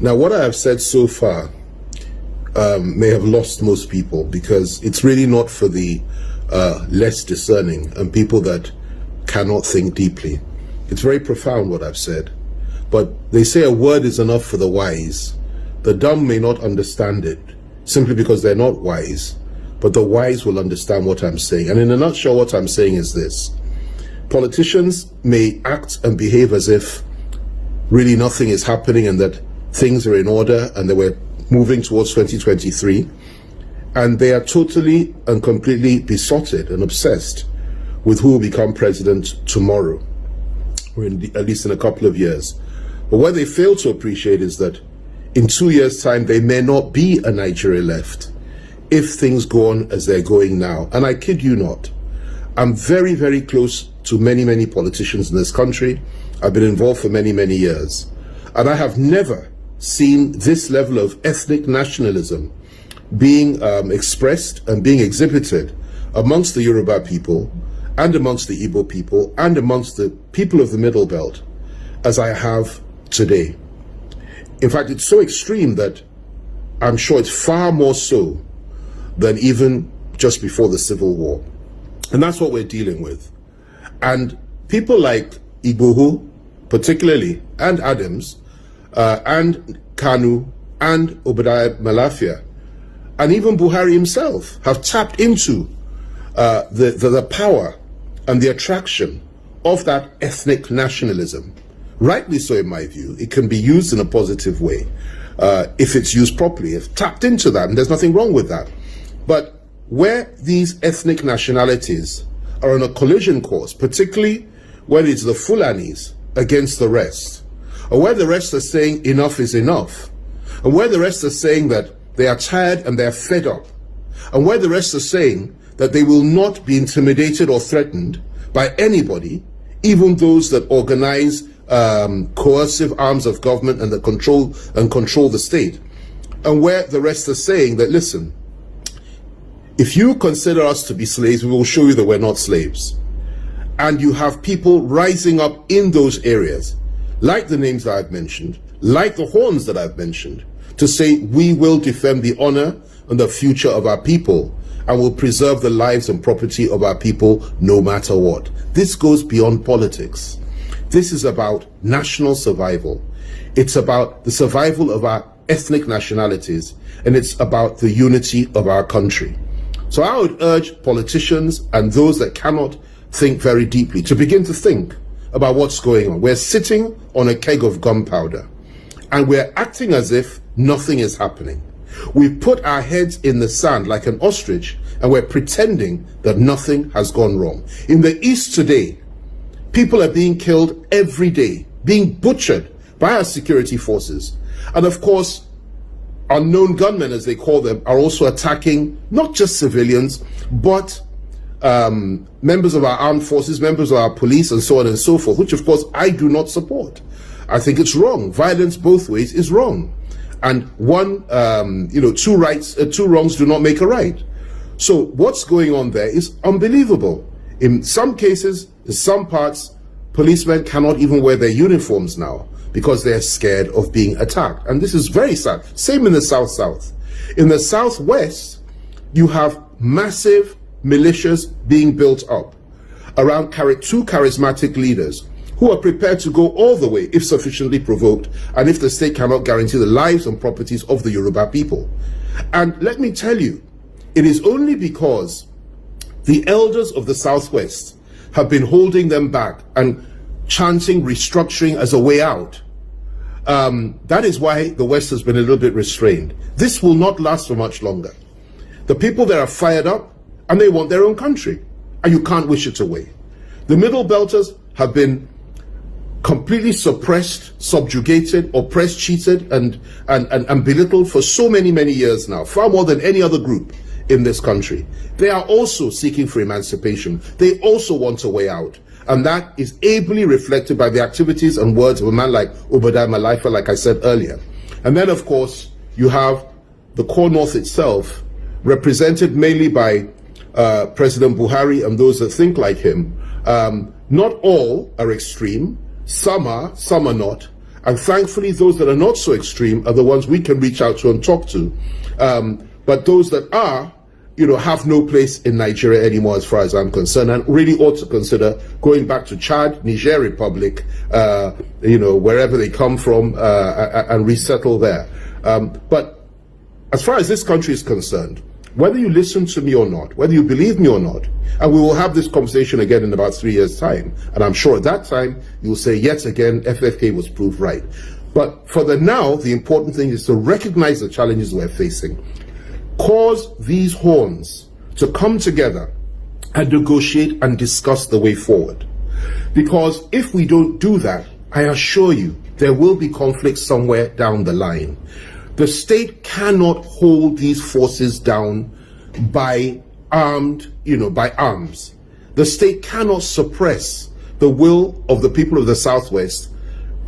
Now, what I have said so far may have lost most people, because it's really not for the less discerning and people that cannot think deeply. It's very profound what I've said, but they say a word is enough for the wise. The dumb may not understand it simply because they're not wise, but the wise will understand what I'm saying. And in a nutshell, what I'm saying is this: politicians may act and behave as if really nothing is happening and that things are in order and that we're moving towards 2023, and they are totally and completely besotted and obsessed with who will become president tomorrow, or at least in a couple of years. But what they fail to appreciate is that in 2 years' time, there may not be a Nigeria left if things go on as they're going now. And I kid you not, I'm very, very close to many, many politicians in this country. I've been involved for many, many years. And I have never seen this level of ethnic nationalism being expressed and being exhibited amongst the Yoruba people and amongst the Igbo people and amongst the people of the Middle Belt as I have today. In fact, it's so extreme that I'm sure it's far more so than even just before the Civil War. And that's what we're dealing with. And people like Igboho, particularly, and Adams, and Kanu, and Obadiah Malafia, and even Buhari himself have tapped into the power and the attraction of that ethnic nationalism. Rightly so, in my view. It can be used in a positive way if it's used properly, if tapped into that, and there's nothing wrong with that. But where these ethnic nationalities are on a collision course, particularly when it's the Fulanis against the rest, or where the rest are saying enough is enough, and where the rest are saying that they are tired and they're fed up, and where the rest are saying that they will not be intimidated or threatened by anybody, even those that organize coercive arms of government and that control the state, and where the rest are saying that, listen, if you consider us to be slaves, we will show you that we're not slaves. And you have people rising up in those areas, like the names that I've mentioned, like the horns that I've mentioned, to say we will defend the honor and the future of our people and will preserve the lives and property of our people no matter what. This goes beyond politics. This is about national survival. It's about the survival of our ethnic nationalities, and it's about the unity of our country. So I would urge politicians and those that cannot think very deeply to begin to think about what's going on. We're sitting on a keg of gunpowder, and we're acting as if nothing is happening. We've put our heads in the sand like an ostrich, and we're pretending that nothing has gone wrong. In the East today, people are being killed every day, being butchered by our security forces. And of course, unknown gunmen, as they call them, are also attacking not just civilians, but members of our armed forces, members of our police, and so on and so forth, which of course I do not support. I think it's wrong. Violence both ways is wrong. And two wrongs do not make a right. So what's going on there is unbelievable. In some cases, in some parts, policemen cannot even wear their uniforms now because they're scared of being attacked. And this is very sad. Same in the South. In the Southwest, you have massive militias being built up around two charismatic leaders who are prepared to go all the way if sufficiently provoked and if the state cannot guarantee the lives and properties of the Yoruba people. And let me tell you, it is only because the elders of the Southwest have been holding them back and chanting restructuring as a way out. That is why the West has been a little bit restrained. This will not last for much longer. The people there are fired up and they want their own country, and you can't wish it away. The Middle Belters have been completely suppressed, subjugated, oppressed, cheated, and belittled for so many, many years now, far more than any other group in this country. They are also seeking for emancipation. They also want a way out. And that is ably reflected by the activities and words of a man like Obadiah Malaifa, like I said earlier. And then, of course, you have the core North itself, represented mainly by President Buhari and those that think like him. Not all are extreme. Some are not. And thankfully, those that are not so extreme are the ones we can reach out to and talk to. But those that are, have no place in Nigeria anymore, as far as I'm concerned, and really ought to consider going back to Chad, Niger Republic, wherever they come from, and resettle there. But as far as this country is concerned, whether you listen to me or not, whether you believe me or not, and we will have this conversation again in about 3 years' time, and I'm sure at that time you'll say, yet again, FFK was proved right. But for the now, the important thing is to recognize the challenges we're facing, cause these horns to come together and negotiate and discuss the way forward. Because if we don't do that, I assure you, there will be conflict somewhere down the line. The state cannot hold these forces down by arms. The state cannot suppress the will of the people of the Southwest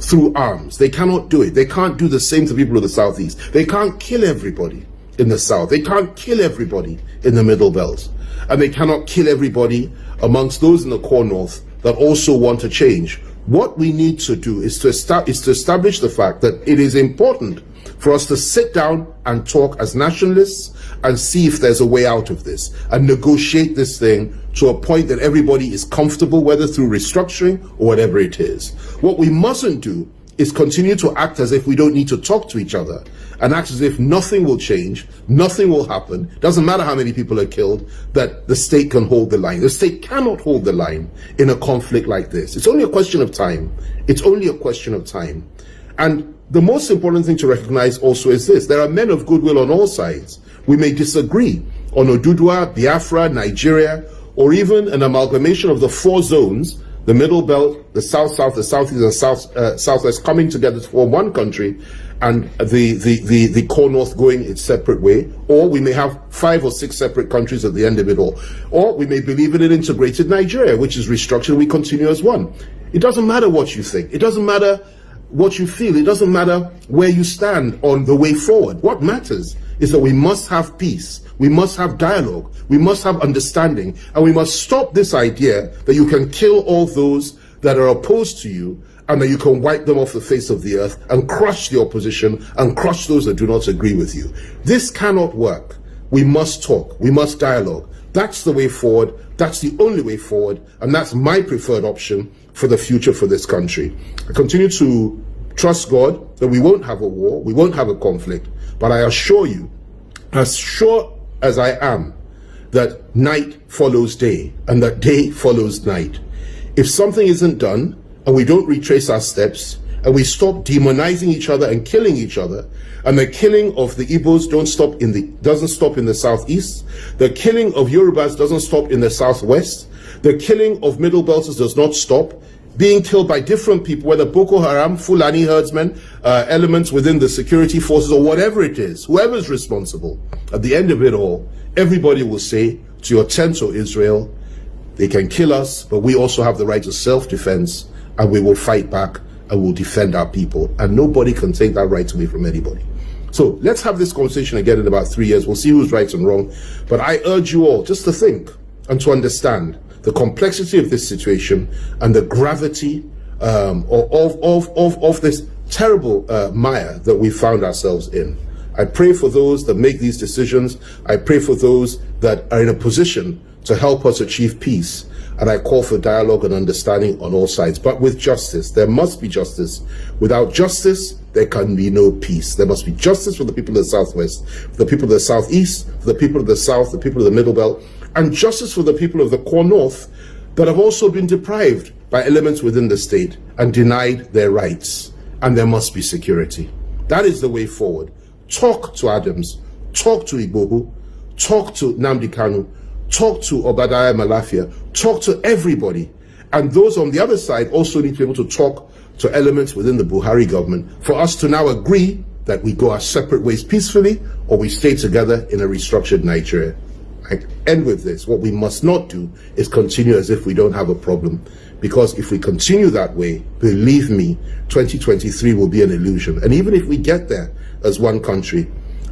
through arms. They cannot do it. They can't do the same to people of the Southeast. They can't kill everybody in the South. They can't kill everybody in the Middle Belt. And they cannot kill everybody amongst those in the core North that also want to change. What we need to do is to establish the fact that it is important for us to sit down and talk as nationalists and see if there's a way out of this and negotiate this thing to a point that everybody is comfortable, whether through restructuring or whatever it is. What we mustn't do is continue to act as if we don't need to talk to each other and act as if nothing will change, nothing will happen, doesn't matter how many people are killed, that the state can hold the line. The state cannot hold the line in a conflict like this. It's only a question of time. It's only a question of time. And the most important thing to recognize also is this: there are men of goodwill on all sides. We may disagree on Oduduwa, Biafra, Nigeria, or even an amalgamation of the 4 zones, the Middle Belt, the South-South, the Southeast, and Southwest coming together to form one country, and the core North going its separate way. Or we may have 5 or 6 separate countries at the end of it all. Or we may believe in an integrated Nigeria, which is restructured and we continue as one. It doesn't matter what you think. It doesn't matter what you feel. It doesn't matter where you stand on the way forward. What matters is that we must have peace, we must have dialogue, we must have understanding, and we must stop this idea that you can kill all those that are opposed to you and that you can wipe them off the face of the earth and crush the opposition and crush those that do not agree with you. This cannot work. We must talk, we must dialogue. That's the way forward, that's the only way forward, and that's my preferred option for the future for this country. I continue to trust God that we won't have a war, we won't have a conflict, but I assure you, as sure as I am, that night follows day and that day follows night. If something isn't done and we don't retrace our steps and we stop demonizing each other and killing each other, and the killing of the Igbos doesn't stop in the Southeast, the killing of Yorubas doesn't stop in the Southwest, the killing of Middle Belters does not stop, being killed by different people, whether Boko Haram, Fulani herdsmen, elements within the security forces, or whatever it is, whoever's responsible, at the end of it all, everybody will say to your tent, O Israel, they can kill us, but we also have the right to self-defense, and we will fight back and we'll defend our people. And nobody can take that right away from anybody. So let's have this conversation again in about 3 years. We'll see who's right and wrong. But I urge you all just to think and to understand the complexity of this situation and the gravity of this terrible mire that we found ourselves in. I pray for those that make these decisions. I pray for those that are in a position to help us achieve peace. And I call for dialogue and understanding on all sides, but with justice. There must be justice. Without justice, there can be no peace. There must be justice for the people of the Southwest, for the people of the Southeast, for the people of the South, the people of the Middle Belt, and justice for the people of the core North that have also been deprived by elements within the state and denied their rights. And there must be security. That is the way forward. Talk to Adams, talk to Igboho, talk to Nnamdi Kanu, talk to Obadiah Malafia, talk to everybody. And those on the other side also need to be able to talk to elements within the Buhari government for us to now agree that we go our separate ways peacefully, or we stay together in a restructured Nigeria. I end with this. What we must not do is continue as if we don't have a problem, because if we continue that way, believe me, 2023 will be an illusion. And even if we get there as one country,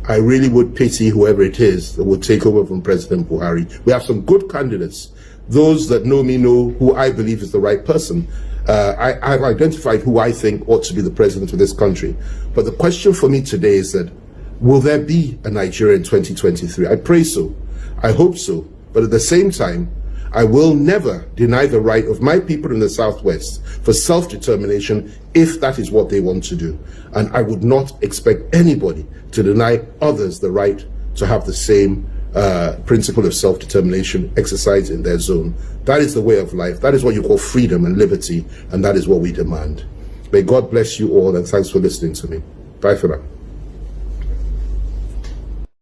I really would pity whoever it is that will take over from President Buhari. We have some good candidates. Those that know me know who I believe is the right person. I've identified who I think ought to be the president of this country. But the question for me today is that, will there be a Nigeria in 2023? I pray so. I hope so. But at the same time, I will never deny the right of my people in the Southwest for self-determination if that is what they want to do. And I would not expect anybody to deny others the right to have the same principle of self-determination exercised in their zone. That is the way of life. That is what you call freedom and liberty, and that is what we demand. May God bless you all, and thanks for listening to me. Bye for now.